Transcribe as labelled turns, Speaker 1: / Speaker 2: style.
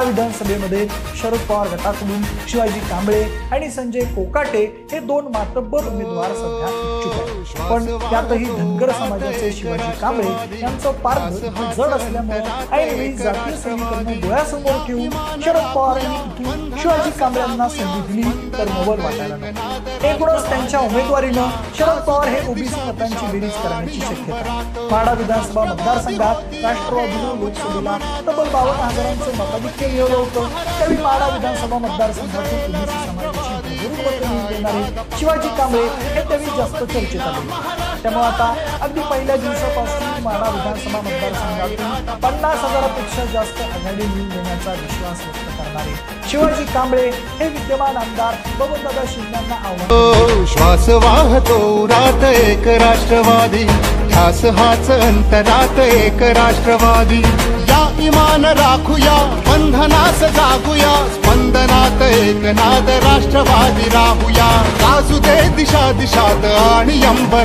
Speaker 1: विधानसभेमध्ये शरद पवार गटाकडून शिवाजी कांबळे आणि संजय कोकाटे हे दोन मातब्बर उमेदवार सध्या इच्छुक आहेत। पण त्यातही धनगर समाजाचे शिवाजी कांबळे यांचं पारड जड असल्यामुळे ऐनवेळी जातीय समीकरण डोळ्यासमोर ठेवून शरद पवार यांनी शिवाजी कांबळ्यांना संधी दिली तर नवल वाटायला नको। एकूणच त्यांच्या उमेदवारीनं शरद पवार हे ओबीसी मतांची बेरीज करण्याची शक्यता। माढा विधानसभा मतदारसंघात राष्ट्रवादीनं लोकसभेला तब्बल 52,000 मताधिक्य मिळवलं होतं। त्यावेळी माढा विधानसभा मतदारसंघातून ओबीसी समाजाची भरभरून मतं मिळवून देणारे शिवाजी कांबळे हे त्यावेळी जास्त चर्चेत आले। त्यामुळे आता अगदी पहिल्या दिवसापासून माढा विधानसभा मतदारसंघातून 50,000पेक्षा जास्त आघाडी मिळवून देण्याचा विश्वास व्यक्त करणारे शिवाजी कांबळे हे विद्यमान आमदार बबनदादा शिंदेंना आव्हान
Speaker 2: श्वास वाहतो रात एक राष्ट्रवादी ध्यास हाच अंतरात एक राष्ट्रवादी या इमान राखूया बंधनास जागूया स्पंदनात एक नाद राष्ट्रवादी राहूया गाजू दे दिशा दिशात आणि अंबर